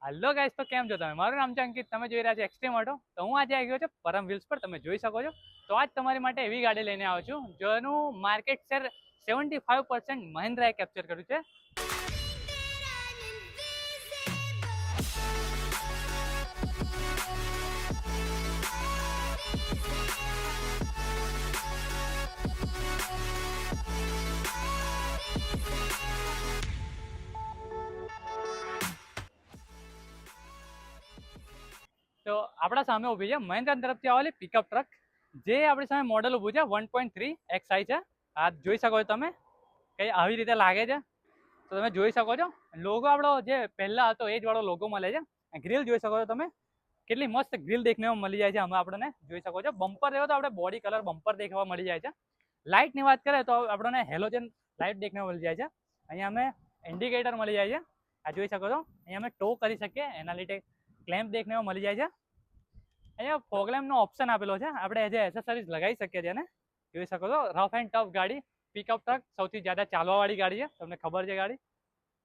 Hello guys, तो કેમ છો તમે? મારું નામ છે અંકિત, તમે જોઈ રહ્યા છો એક્સ્ટ્રીમ ઓટો। તો હું આજે આવી ગયો છું પરમ વ્હીલ્સ પર, તમે જોઈ શકો છો। તો આજ તમારી માટે એવી ગાડી લઈને આવ્યો છું જેનું માર્કેટ શેર 75% મહિન્દ્રાએ કેપ્ચર કર્યું છે। તો આપણા સામે ઊભી છે મહિન્દ્રા તરફથી આવેલી પિકઅપ ટ્રક, જે આપણી સામે મોડલ ઊભું છે 1.3 XI છે। આ જોઈ શકો છો તમે, કઈ આવી રીતે લાગે છે। તો તમે જોઈ શકો છો લોગો આપણો જે પહેલા હતો એ જ વાળો લોગો મળે છે। ગ્રીલ જોઈ શકો છો તમે, કેટલી મસ્ત ગ્રીલ દેખને મળી જાય છે આમાં આપણને, જોઈ શકો છો। બમ્પર રહ્યો તો આપણે બોડી કલર બમ્પર દેખવા મળી જાય છે। લાઇટની વાત કરીએ તો આપણને હેલોજન લાઇટ દેખને મળી જાય છે। અહીંયા અમે ઇન્ડિકેટર મળી જાય છે, આ જોઈ શકો છો। અહીંયા અમે ટો કરી શકીએ, એના લીધે ક્લેમ્પ દેખને મળી જાય છે। અહીંયા ફોગ લેમ્પનો ઓપ્શન આપેલો છે, આપણે એઝ એસેસરીઝ લગાવી શકીએ છીએ। એને જોઈ શકો છો, રફ એન્ડ ટફ ગાડી, પિકઅપ ટ્રક, સૌથી જ્યાદા ચાલવાવાળી ગાડી છે, તમને ખબર છે ગાડી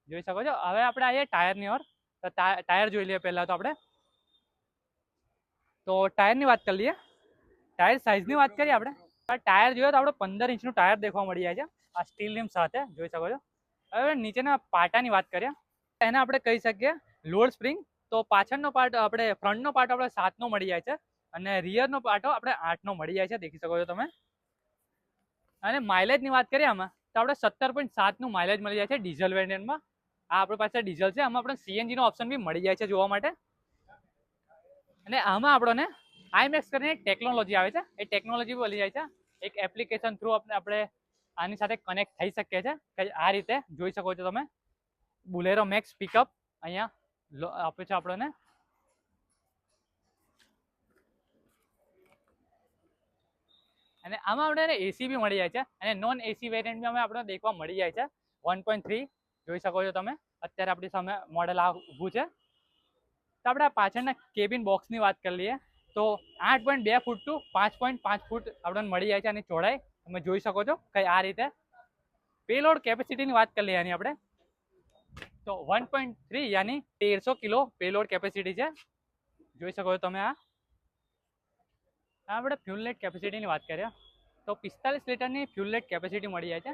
જોઈ શકો છો। હવે આપણે આવીએ ટાયરની ઓર, તો ટાયર જોઈ લઈએ પહેલા તો આપણે। તો ટાયરની વાત કરી લઈએ, ટાયર સાઇઝની વાત કરીએ આપણે। ટાયર જોઈએ તો આપણે 15 ઇંચનું ટાયર દેખવા મળી જાય છે, આ સ્ટીલ રિમ સાથે જોઈ શકો છો। હવે નીચેના પાટાની વાત કરીએ, એને આપણે કહી શકીએ લોડ સ્પ્રિંગ। તો પાછળનો પાર્ટ આપણે ફ્રન્ટનો પાર્ટ આપણે 7નો મળી જાય છે, અને રિયરનો પાર્ટ આપણે 8નો મળી જાય છે, દેખી શકો છો તમે। અને માઇલેજની વાત કરીએ આમાં તો આપણે 17.7નું માઇલેજ મળી જાય છે ડીઝલ વેરિયન્ટમાં। આ આપણી પાસે ડીઝલ છે, આમાં આપણે સીએનજીનો ઓપ્શન બી મળી જાય છે જોવા માટે। અને આમાં આપણને આઈમેક્સ કરીને ટેકનોલોજી આવે છે, એ ટેકનોલોજી મળી જાય છે। એક એપ્લિકેશન થ્રુ આપણે આની સાથે કનેક્ટ થઈ શકીએ છીએ, કે આ રીતે જોઈ શકો છો તમે। બુલેરો મેક્સ પિકઅપ અહીંયા આપે છે આપણને। અને આમાં આપણે એસી બી મળી જાય છે, અને નોન એસી વેરિયન્ટ બી આપણે દેખવા મળી જાય છે। 1.3 જોઈ શકો છો તમે, અત્યારે આપણી સામે મોડેલ આ ઊભું છે। તો આપણે પાછળના કેબિન બોક્સની વાત કરી લઈએ તો 8.2 ફૂટ ટુ 5.5 ફૂટ આપણને મળી જાય છે આની ચોડાઈ, તમે જોઈ શકો છો કઈ આ રીતે। પેલોડ કેપેસિટીની વાત કરી લઈએ આની આપણે, તો 1.3 યાની 1300 કિલો પેલોડ કેપેસિટી છે, જોઈ શકો છો તમે। આપણે ફ્યુલ નેટ કેપેસિટીની વાત કરીએ તો 45 લીટરની ફ્યુલ નેટ કેપેસિટી મળી જાય છે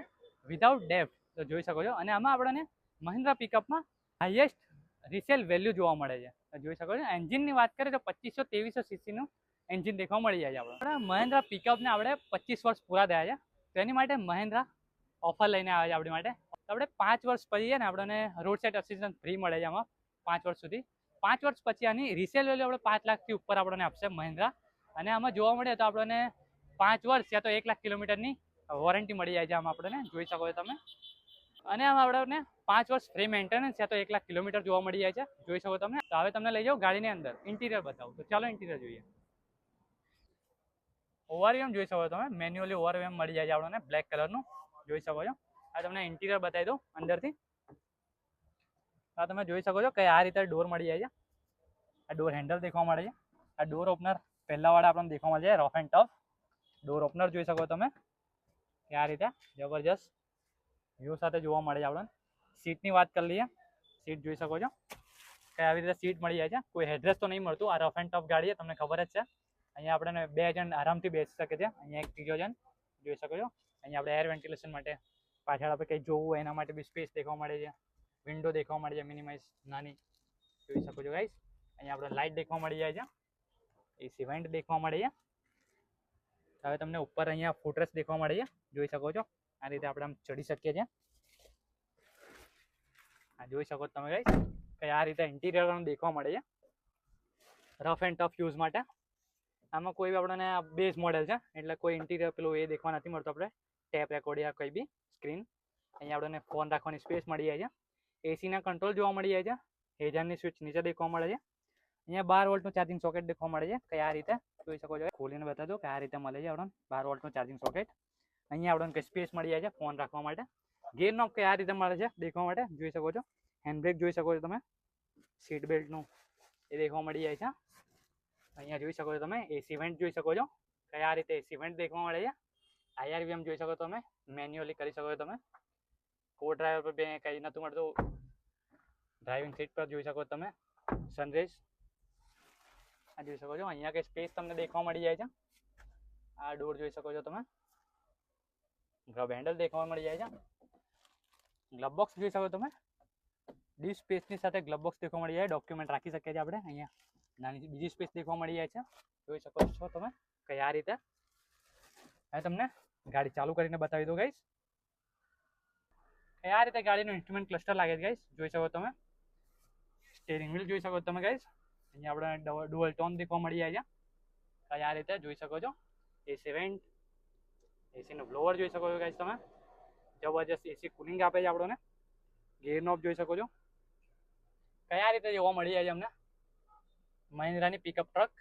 વિધાઉટ ડેફ, તો જોઈ શકો છો। અને આમાં આપણને મહિન્દ્રા પિકઅપમાં હાઈએસ્ટ રિસેલ વેલ્યુ જોવા મળે છે, જોઈ શકો છો। એન્જિનની વાત કરીએ તો 2500-2300 સીસીનું એન્જિન દેખવા મળી જાય છે આપણે। મહિન્દ્રા પિકઅપને આપણે 25 વર્ષ પૂરા થયા છે, તો એની માટે મહિન્દ્રા ઓફર લઈને આવે છે આપણી માટે। તો આપણે 5 વર્ષ પછી છે ને આપણને રોડ સાઇડ અસિસ્ટન્સ ફ્રી મળે છે આમાં 5 વર્ષ સુધી। 5 વર્ષ પછી આની રિસેલ વેલ્યુ આપણે 5 લાખથી ઉપર આપણને આપશે મહિન્દ્રા। અને આમાં જોવા મળે તો આપણને 5 વર્ષ યા તો 1 લાખ કિલોમીટરની વોરંટી મળી જાય છે આમાં આપણને, જોઈ શકો છો તમે। અને આમાં આપણને 5 વર્ષ ફ્રી મેન્ટેનન્સ યા તો 1 લાખ કિલોમીટર જોવા મળી જાય છે, જોઈ શકો તમે। તો હવે તમને લઈ જાઓ ગાડીની અંદર, ઇન્ટિરિયર બતાવું, તો ચાલો ઇન્ટિરિયર જોઈએ। ઓવરવ્યુમ જોઈ શકો તમે, મેન્યુઅલી ઓવરવ્યુમ મળી જાય છે આપણને બ્લેક કલરનું, જોઈ શકો છો। આ તમને ઇન્ટિરિયર બતાવી દઉં અંદરથી, આ તમે જોઈ શકો છો કે આ રીતે ડોર મળી જાય છે, આ ડોર હેન્ડલ દેખવા મળે છે। આ ડોર ઓપનર પહેલા વાળા આપણને દેખવા મળે છે rough and tough door opener, જોઈ શકો તમે કે આ રીતે જબરજસ્ત વ્યૂ સાથે જોવા મળે છે આપણને। સીટની વાત કરી લઈએ, સીટ જોઈ શકો છો કે આવી રીતે સીટ મળી જાય છે, કોઈ હેડરેસ્ટ તો નહીં મળતું। આ રફ એન્ડ ટફ ગાડી છે, તમને ખબર જ છે। અહીંયા આપણે 2 જણ આરામથી બેસી શકે છે, અહીંયા એક ત્રીજો જણ જોઈ શકો છો। અહીંયા આપણે એર વેન્ટિલેશન માટે પાછળ આપણે કંઈ જોવું હોય એના માટે બી સ્પેસ દેખવા મળે છે, વિન્ડો દેખવા મળે છે મિનિમાઇઝ નાની, જોઈ શકો છો ગાઈસ। અહીંયા આપણે લાઇટ દેખવા મળી જાય છે, એસી વેન્ટ દેખવા મળે છે। હવે તમને ઉપર અહીંયા ફૂટરેસ્ટ દેખવા મળે છે, જોઈ શકો છો। આ રીતે આપણે આમ ચડી શકીએ છીએ, આ જોઈ શકો છો તમે ગાઈસ કે આ રીતે ઇન્ટિરિયર દેખવા મળે છે રફ એન્ડ ટફ યુઝ માટે। આમાં કોઈ બી આપણને બેઝ મોડેલ છે, એટલે કોઈ ઇન્ટિરિયર પેલું એ દેખવા નથી મળતું આપણે, ટેપ રેકોર્ડ યા કંઈ બી સ્ક્રીન। અહીંયા આપણને ફોન રાખવાની સ્પેસ મળી જાય છે, એસીના કંટ્રોલ જોવા મળી જાય છે, હેઝારની સ્વિચ નીચે દેખવા મળે છે। અહીંયા 12 વોલ્ટનું ચાર્જિંગ સોકેટ દેખવા મળે છે, કે આ રીતે જોઈ શકો છો। ખોલીને બતાવી દો કે આ રીતે મળે છે આપણને 12 વોલ્ટનું ચાર્જિંગ સોકેટ। અહીંયા આપણને કંઈ સ્પેસ મળી જાય છે ફોન રાખવા માટે। ગેર નોબ કે આ રીતે મળે છે દેખવા માટે, જોઈ શકો છો। હેન્ડ બ્રેક જોઈ શકો છો તમે, સીટ બેલ્ટનું એ દેખવા મળી જાય છે। અહીંયા જોઈ શકો છો તમે એસી વેન્ટ જોઈ શકો છો કે આ રીતે એસી વેન્ટ દેખવા મળે છે। આઈઆરવીએમ જોઈ શકો તમે, મેન્યુઅલી કરી શકો છો તમે। કો ડ્રાઈવર પર કંઈ નથી મળતું, ડ્રાઇવિંગ સીટ પર જોઈ શકો તમે સનરેઝ આ જોઈ શકો છો. અહીંયા કંઈ સ્પેસ તમને દેખવા મળી જાય છે. આ ડોર જોઈ શકો છો તમે. ગ્રબ હેન્ડલ દેખવા મળી જાય છે. ગ્લબ બોક્સ જોઈ શકો તમે. ડીપ સ્પેસની સાથે ગ્લબ બોક્સ દેખવા મળી જાય. ડોક્યુમેન્ટ રાખી શકીએ છીએ આપણે. અહીંયા નાની બીજી સ્પેસ દેખવા મળી જાય છે. જોઈ શકો છો તમે કઈ આ રીતે. હવે તમને ગાડી ચાલુ કરીને બતાવી દો ગાઈસ. આ રીતે ગાડીનું ઇન્સ્ટ્રુમેન્ટ ક્લસ્ટર લાગે છે ગાઈસ. જોઈ શકો તમે. સ્ટીયરિંગ વ્હીલ જોઈ શકો તમે ગાઈસ. અહીંયા આપણે ડુઅલ ટોન દેખવા મળી જાય છે. આ રીતે જોઈ શકો છો. એસી વેન્ટ, એસીનો બ્લોવર જોઈ શકો છો ગાઈસ તમે. જબરજસ્ત એસી કુલિંગ આપે છે આપણને. ગેર નોબ જોઈ શકો છો. કયા રીતે જોવા મળી જાય છે અમને. મહિન્દ્રાની પિકઅપ ટ્રક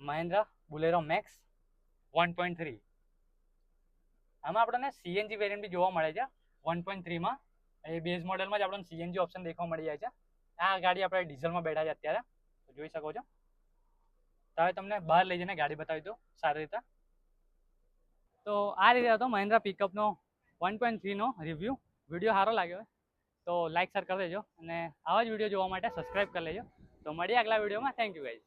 મહિન્દ્રા બુલેરો મેક્સ 1.3. આમાં આપણને સીએનજી વેરિયન્ટ બી જોવા મળે છે 1.3માં. એ બેઝ મોડેલમાં જ આપણને સીએનજી ઓપ્શન દેખવા મળી જાય છે. આ ગાડી આપણે ડીઝલમાં બેઠા છે અત્યારે, તો જોઈ શકો છો. તો હવે તમને બહાર લઈ જઈને ગાડી બતાવી દો સારી રીતે. તો આ રીતે હતો મહિન્દ્રા પિકઅપનો 1.3નો રિવ્યૂ. વિડીયો સારો લાગ્યો હોય તો લાઇક શેર કરી દેજો અને આવા જ વિડીયો જોવા માટે સબસ્ક્રાઈબ કરી લેજો. તો મળીએ આગલા વિડીયોમાં. Thank you guys.